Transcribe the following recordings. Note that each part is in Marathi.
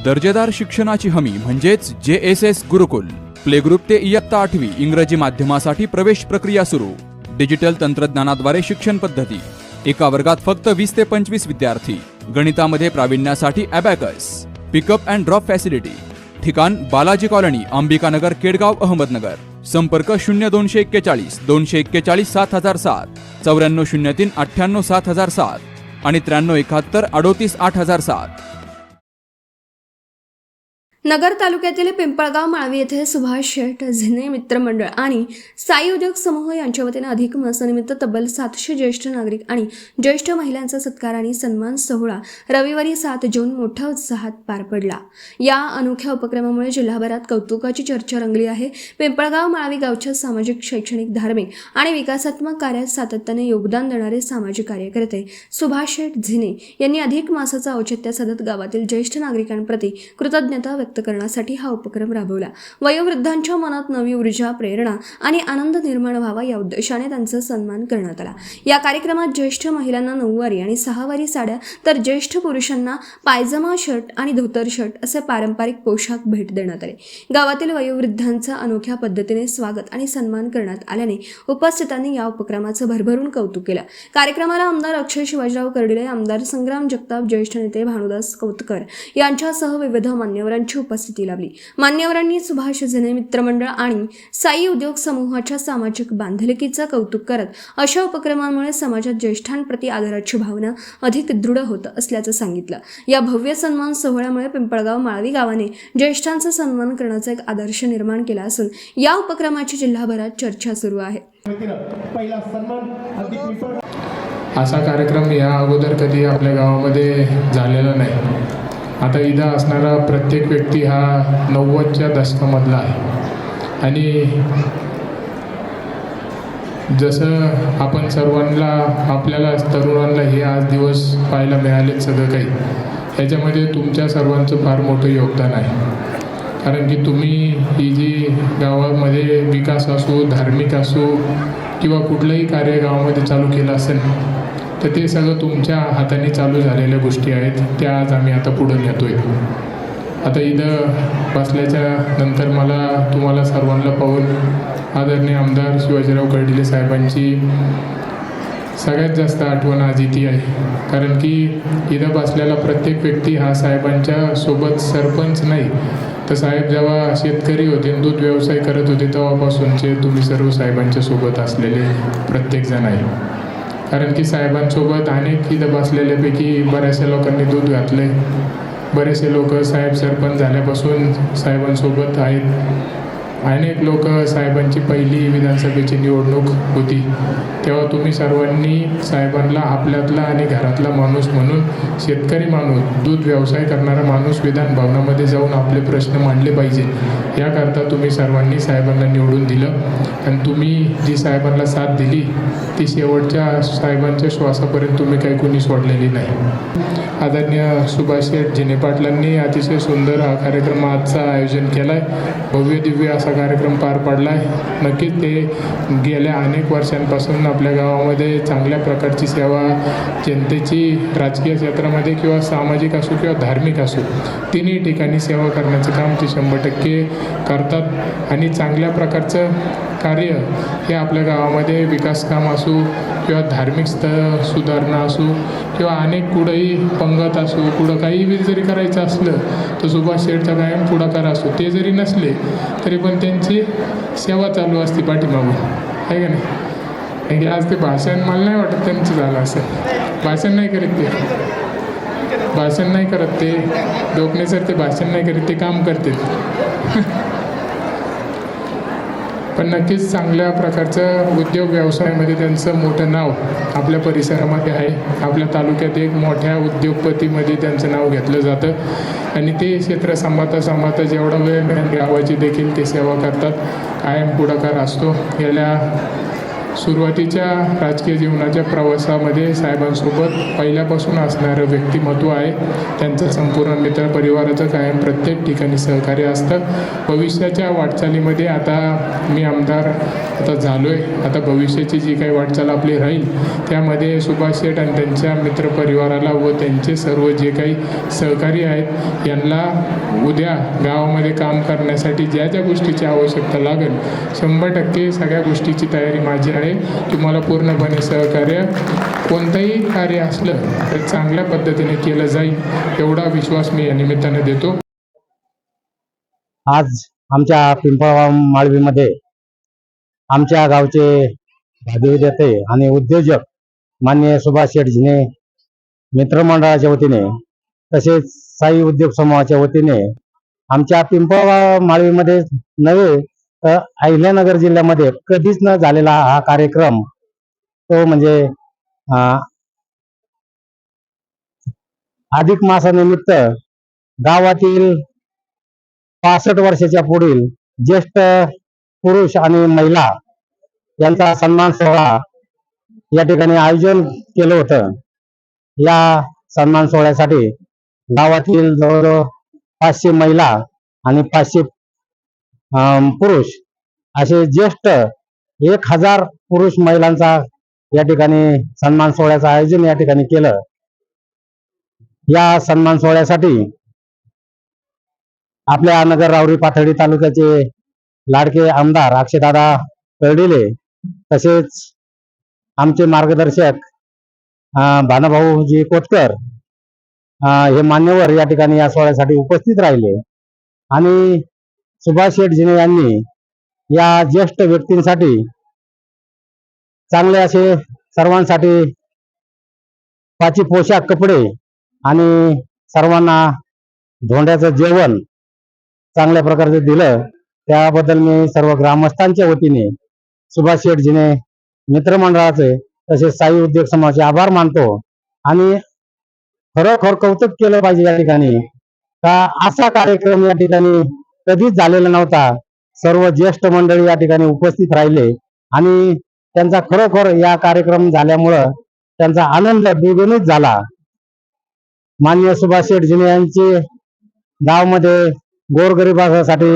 दर्जेदार शिक्षणाची हमी म्हणजेच JSS गुरुकुल. प्ले ग्रुप ते इयत्ता 8वी इंग्रजी माध्यमासाठी प्रवेश प्रक्रिया सुरू. डिजिटल तंत्रज्ञानाद्वारे शिक्षण पद्धती. एका वर्गात फक्त 20 ते 25 विद्यार्थी. गणितामध्ये प्रावीण्यासाठी abacus. Pickup and drop facility. ठिकाण बालाजी कॉलनी, अंबिकानगर, केडगाव, अहमदनगर. संपर्क 0241 241 7007, 9403 98 7007 आणि 9371 38 8007. नगर तालुक्यातील पिंपळगाव माळवी येथे सुभाष शेठ झिने मित्रमंडळ आणि साई उद्योग समूह यांच्या वतीने अधिक मासानिमित्त तब्बल 700 ज्येष्ठ नागरिक आणि ज्येष्ठ महिलांचा सत्कार आणि सन्मान सोहळा रविवारी 7 जून मोठ्या उत्साहात पार पडला. या अनोख्या उपक्रमामुळे जिल्हाभरात कौतुकाची चर्चा रंगली आहे. पिंपळगाव माळवी गावच्या सामाजिक, शैक्षणिक, धार्मिक आणि विकासात्मक कार्यात सातत्याने योगदान देणारे सामाजिक कार्यकर्ते सुभाष शेठ झिने यांनी अधिक मासाचा औचित्य साधत गावातील ज्येष्ठ नागरिकांप्रती कृतज्ञता व्यक्त करण्यासाठी हा उपक्रम राबवला. वयोवृद्धांच्या मनात नवी ऊर्जा, प्रेरणा आणि आनंद निर्माण व्हावा या उद्देशाने त्यांचा सन्मान करण्यात आला. या कार्यक्रमात ज्येष्ठ महिलांना 9वारी आणि 6वारी साड्या तर ज्येष्ठ पुरुषांना पायजमा शर्ट आणि धोतर शर्ट असे पारंपरिक पोशाख भेट देण्यात आले. गावातील वयोवृद्धांचा अनोख्या पद्धतीने स्वागत आणि सन्मान करण्यात आल्याने उपस्थितांनी या उपक्रमाचं भरभरून कौतुक केलं. कार्यक्रमाला आमदार अक्षय शिवाजीराव कर्डिले, आमदार संग्राम जगताप, ज्येष्ठ नेते भानुदास कौतकर यांच्यासह विविध मान्यवरांची उपस्थिती लाभली. मान्यवरांनी सुभाष झिने मित्रमंडळ आणि साई उद्योग समूहाच्या सामाजिक बांधिलकीचं कौतुक करत अशा उपक्रमांमुळे समाजात ज्येष्ठांप्रती आदराची भावना अधिक दृढ होत असल्याचं सांगितलं. या भव्य सन्मान सोहळ्यामुळे पिंपळगाव माळवी गावाने ज्येष्ठांचा सन्मान करण्याचा एक आदर्श निर्माण केला असून या उपक्रमाची जिल्हाभरात चर्चा सुरू आहे. असा कार्यक्रम या अगोदर कधी आपल्या गावामध्ये झालेला नाही. आता इथं असणारा प्रत्येक व्यक्ती हा 90च्या दशकामधला आहे आणि जसं आपण सर्वांना, आपल्याला तरुणांना हे आज दिवस पाहायला मिळाले सगळं काही, ह्याच्यामध्ये तुमच्या सर्वांचं फार मोठं योगदान आहे. कारण की तुम्ही ही जी गावामध्ये विकास असो, धार्मिक असो किंवा कुठलंही कार्य गावामध्ये चालू केलं असेल तर ते सगळं तुमच्या हाताने चालू झालेल्या गोष्टी आहेत. त्या आज आम्ही आता पुढे नेतोय. आता इथं बसल्याच्या नंतर मला तुम्हाला सर्वांना पाहून आदरणीय आमदार शिवाजीराव कर्डिले साहेबांची सगळ्यात जास्त आठवण आज येते आहे. कारण की इथं बसलेला प्रत्येक व्यक्ती हा साहेबांच्या सोबत सरपंच नाही तर साहेब जेव्हा शेतकरी होते, दूध व्यवसाय करत होते, तेव्हापासूनचे तुम्ही सर्व साहेबांच्या सोबत असलेले प्रत्येकजण आहे. कारण की साहेबांसोबत अनेक इथं बसलेल्यापैकी बऱ्याचशा लोकांनी दूध घातले. बरेचसे लोक साहेब सरपंच झाल्यापासून साहेबांसोबत आहेत. अनेक लोक साहेबांची पहिली विधानसभेची निवडणूक होती तेव्हा तुम्ही सर्वांनी साहेबांना आपल्यातला आणि घरातला माणूस म्हणून, शेतकरी माणूस, दूध व्यवसाय करणारा माणूस विधान भवनामध्ये जाऊन आपले प्रश्न मांडले पाहिजे याकरता तुम्ही सर्वांनी साहेबांना निवडून दिलं. आणि तुम्ही जी साहेबांना साथ दिली ती शेवटच्या साहेबांच्या श्वासापर्यंत तुम्ही काही कोणी सोडलेली नाही. आदरणीय सुभाष शेठ झिने पाटलांनी अतिशय सुंदर हा कार्यक्रम आजचा आयोजन केला आहे. भव्य दिव्य असा कार्यक्रम पार पडला आहे. नक्कीच ते गेल्या अनेक वर्षांपासून आपल्या गावामध्ये चांगल्या प्रकारची सेवा, जनतेची राजकीय क्षेत्रामध्ये किंवा सामाजिक असो किंवा धार्मिक असो तिन्ही ठिकाणी सेवा करण्याचं काम ते 100% करतात. आणि चांगल्या प्रकारचं कार्य हे आपल्या गावामध्ये विकास काम असो किंवा धार्मिक सुधारणा असो किंवा अनेक कुठंही पंगत असो, कुठं काही जरी करायचं असलं तर सुभाष शेठचा कायम पुढाकार असतो. ते जरी नसले तरी पण त्यांची सेवा चालू असते पाठीमागून, आहे का नाही? आज ते भाषण मला नाही वाटत त्यांचं झालं असं. भाषण नाही करत ते, भाषण नाही करत ते डोकणे सर, ते भाषण नाही करत, ते काम करते. पण नक्कीच चांगल्या प्रकारचं उद्योग व्यवसायामध्ये त्यांचं मोठं नाव आपल्या परिसरामध्ये आहे. आपल्या तालुक्यात एक मोठ्या उद्योगपतीमध्ये त्यांचं नाव घेतलं जातं आणि ते क्षेत्र सांभाळता जेवढा वेळ गावाची देखील ते सेवा करतात. कायम पुढाकार असतो. गेल्या सुरुवातीच्या राजकीय जीवनाच्या प्रवासामध्ये साहेबांसोबत पहिल्यापासून असणारं व्यक्तिमत्व आहे. त्यांचं संपूर्ण मित्रपरिवाराचं कायम प्रत्येक ठिकाणी सहकार्य असतं. भविष्याच्या वाटचालीमध्ये आता मी आमदार आता झालो आहे. आता भविष्याची जी काही वाटचाल आपली राहील त्यामध्ये सुभाष शेठ आणि त्यांच्या मित्रपरिवाराला व त्यांचे सर्व जे काही सहकारी आहेत यांना उद्या गावामध्ये काम करण्यासाठी ज्या ज्या गोष्टीची आवश्यकता लागेल 100% सगळ्या गोष्टीची तयारी माझी आहे. तुम्हाला पूर्णपणे सहकार्य कोणतंही कार्य असलं तर चांगल्या पद्धतीने केलं जाईल एवढा विश्वास मी या निमित्ताने देतो. आज आमच्या पिंपळगाव माळवीमध्ये आमच्या गावचे भाग्यविधाते आणि उद्योजक माननीय सुभाष शेठ झिने मित्रमंडळाच्या वतीने तसेच साई उद्योग समूहाच्या वतीने आमच्या पिंपळगाव माळवीमध्ये नव्हे तर अहिल्यानगर जिल्ह्यामध्ये कधीच न झालेला हा कार्यक्रम तो म्हणजे अधिक मासानिमित्त गावातील 65 वर्षाच्या पुढील ज्येष्ठ पुरुष आणि महिला यांचा सन्मान सोहळा या ठिकाणी आयोजन केलं होतं. या सन्मान सोहळ्यासाठी गावातील जवळजवळ 500 महिला आणि 500 पुरुष असे ज्येष्ठ 1000 पुरुष महिलांचा या ठिकाणी सन्मान सोहळ्याचं आयोजन या ठिकाणी केलं. या सन्मान सोहळ्यासाठी आपल्या नगर रावरी पाथर्डी तालुक्याचे लाडके आमदार अक्षयदादा कर्डिले तसेच आमचे मार्गदर्शक भानुभाऊजी कोतकर हे मान्यवर या ठिकाणी या सोहळ्यासाठी उपस्थित राहिले आणि सुभाष शेठ झिने यांनी या ज्येष्ठ व्यक्तींसाठी चांगले असे सर्वांसाठी 5 पोशाख कपडे आणि सर्वांना धोंड्याचं जेवण चांगल्या प्रकारचे दिलं. त्याबद्दल मी सर्व ग्रामस्थांच्या वतीने सुभाष शेठ झिने मित्रमंडळाचे तसेच साई उद्योग समूहाचे आभार मानतो आणि खरोखर कौतुक केलं पाहिजे या ठिकाणी का असा कार्यक्रम या ठिकाणी कधीच झालेला नव्हता. सर्व ज्येष्ठ मंडळी या ठिकाणी उपस्थित राहिले आणि त्यांचा खरोखर या कार्यक्रम झाल्यामुळं त्यांचा आनंद द्विगुणित झाला. माननीय सुभाष शेठ झिने यांचे गावामध्ये गोरगरिबासाठी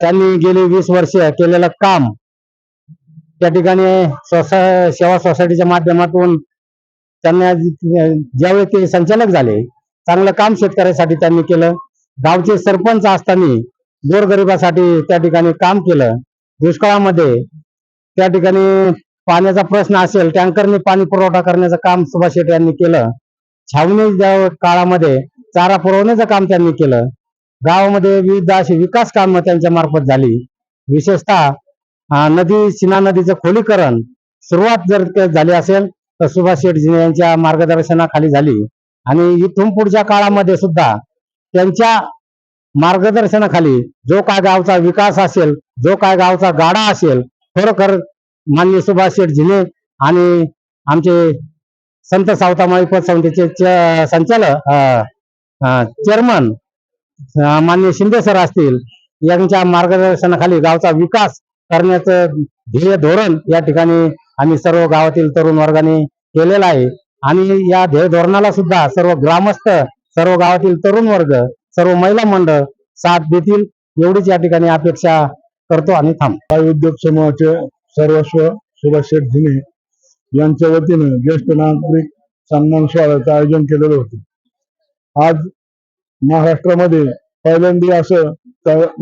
त्यांनी गेली 20 वर्ष केलेलं काम त्या ठिकाणी सेवा सोसायटीच्या माध्यमातून त्यांना ज्यावेळी ते संचालक झाले चांगलं काम शेतकऱ्यासाठी त्यांनी केलं. गावचे सरपंच असताना गोरगरिबासाठी त्या ठिकाणी काम केलं. दुष्काळामध्ये त्या ठिकाणी पाण्याचा प्रश्न असेल टँकरने पाणी पुरवठा करण्याचं काम सुभाष शेठ यांनी केलं. छावणी काळामध्ये चारा पुरवण्याचं काम त्यांनी केलं. गावामध्ये विविध अशी विकास कामं त्यांच्या मार्फत झाली. विशेषतः सीना नदीचं खोलीकरण सुरुवात जर झाली असेल तर सुभाष शेठ झिने यांच्या मार्गदर्शनाखाली झाली आणि इथून पुढच्या काळामध्ये सुद्धा त्यांच्या मार्गदर्शनाखाली जो काय गावचा विकास असेल जो काय गावचा गाडा असेल खरोखर माननीय सुभाष शेठ झिने आणि आमचे संत सावतामाळी पतसमितीचे संचालक चेअरमन माननीय शिंदे सर असतील यांच्या मार्गदर्शनाखाली गावचा विकास करण्याचं ध्येय धोरण या ठिकाणी आम्ही सर्व गावातील तरुण वर्गाने केलेलं आहे आणि या ध्येय धोरणाला सुद्धा सर्व ग्रामस्थ सर्व गावातील तरुण वर्ग सर्व महिला मंडळ साथ देतील एवढीच या ठिकाणी अपेक्षा करतो आणि थांबतो. उद्योग समूहाचे सर्वस्व सुभाष शेठ झिने यांच्या वतीने ज्येष्ठ नागरिक सन्मान सोहळ्याचं आयोजन केलेलं होतं. आज महाराष्ट्रामध्ये पहिल्यांदा असं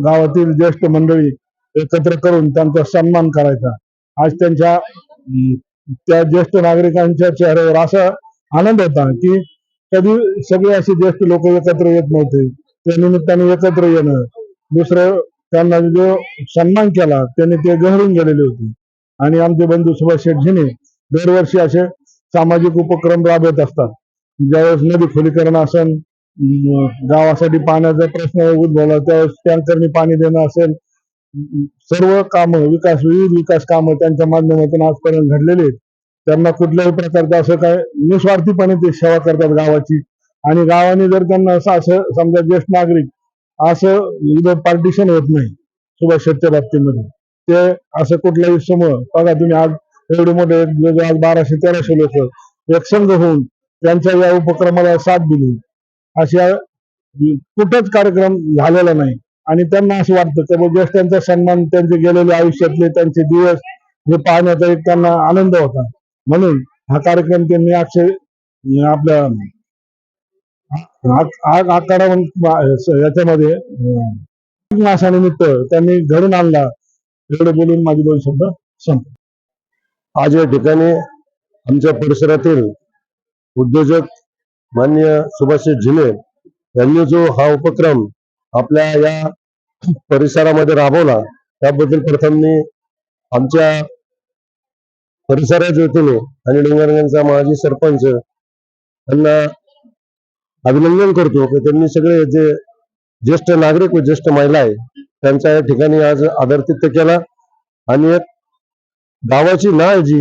गावातील ज्येष्ठ मंडळी एकत्र करून त्यांचा सन्मान करायचा. आज त्या ज्येष्ठ नागरिकांच्या चेहऱ्यावर असा आनंद होता की कधी सगळे असे ज्येष्ठ लोक एकत्र येत नव्हते. त्या निमित्ताने एकत्र येणं दुसरं त्यांना जो सन्मान केला त्यांनी ते गहरून गेलेले होते आणि आमचे बंधू सुभाष शेठ झिने दरवर्षी असे सामाजिक उपक्रम राबवत असतात. ज्यावेळेस नदी खोलीकरण असेल गावासाठी पाण्याचा प्रश्न उद्भवला त्यावेळेस टँकरने पाणी देणं असेल सर्व कामं विविध विकास कामं त्यांच्या माध्यमातून आजपर्यंत घडलेले आहेत. त्यांना कुठल्याही प्रकारचं असं काय निस्वार्थीपणे ते सेवा करतात गावाची आणि गावाने जर त्यांना असं समजा ज्येष्ठ नागरिक असं इथं पार्टिशन होत नाही सुभाष शेठच्या बाबतीमध्ये. ते असं कुठल्याही समूह बघा तुम्ही आज एवढे मोठे आज 1200-1300 लोक एक संघ होऊन त्यांच्या या उपक्रमाला साथ दिली अशा कुठंच कार्यक्रम झालेला नाही. आणि त्यांना असं वाटतं की ज्येष्ठांचा सन्मान त्यांचे गेलेले आयुष्यातले त्यांचे दिवस हे पाहण्याचा एक त्यांना आनंद होता. म्हणून हा कार्यक्रम त्यांनी आपल्या आखाडा याच्यामध्ये मासानिमित्त त्यांनी घडून आणला. एवढं बोलून माझे 2 शब्द संपले. आज या ठिकाणी आमच्या परिसरातील उद्योजक माननीय सुभाषजी झिने यांनी जो हा उपक्रम आपल्या या परिसरामध्ये राबवला त्याबद्दल प्रथम मी आमच्या परिसराच्या वतीने आणि डोंगरगांचा माजी सरपंच यांना अभिनंदन करतो की त्यांनी सगळे जे ज्येष्ठ नागरिक व ज्येष्ठ महिला आहे त्यांचा या ठिकाणी आज आदरातिथ्य केला. आणि एक गावाची नाळ जी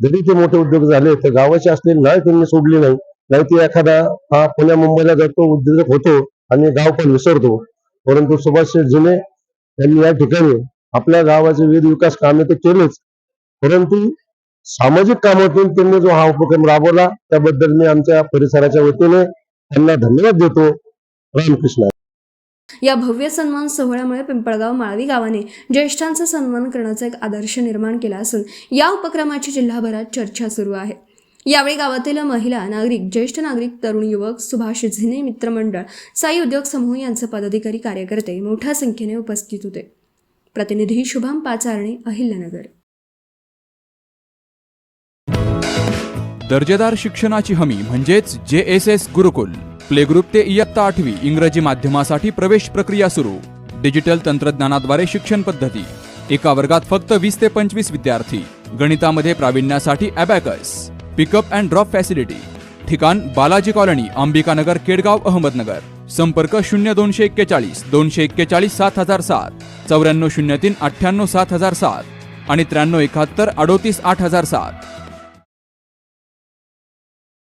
जरी ते मोठे उद्योग झाले तर गावाची असलेली नाळ त्यांनी सोडली नाही. नाही ती एखादा हा पुण्या मुंबईला जातो उद्योजक होतो आणि गाव पण विसरतो. परंतु सुभाष झिने यांनी या ठिकाणी आपल्या गावाचे विविध विकास कामे तर केलेच, परंतु सामाजिक कामातून त्यांनी जो हा उपक्रम राबवला त्याबद्दल मी आमच्या परिसराच्या वतीने त्यांना धन्यवाद देतो. रामकृष्ण. या भव्य सन्मान सोहळ्यामुळे पिंपळगाव माळवी गावाने ज्येष्ठांचा सन्मान करण्याचा एक आदर्श निर्माण केला असून या उपक्रमाची जिल्हाभरात चर्चा सुरू आहे. यावेळी गावातील महिला, नागरिक, ज्येष्ठ नागरिक, तरुण युवक, सुभाष झिने मित्रमंडळ, साई उद्योग समूह यांचे पदाधिकारी, कार्यकर्ते मोठ्या संख्येने उपस्थित होते. प्रतिनिधी शुभम पाचारणे, अहिल्यानगर. दर्जेदार शिक्षणाची हमी म्हणजेच JSS गुरुकुल. प्ले ग्रुप ते इयत्ता 8वी इंग्रजी माध्यमासाठी प्रवेश प्रक्रिया सुरू. डिजिटल तंत्रज्ञानाद्वारे शिक्षण पद्धती. एका वर्गात फक्त 20 ते 25 विद्यार्थी. गणितामध्ये प्रावीण्यासाठी abacus. Pickup and drop facility. ठिकाण बालाजी कॉलनी, अंबिकानगर, केडगाव, अहमदनगर. संपर्क 0241 241 7007, 9403 98 7007 आणि 9371 38 8007.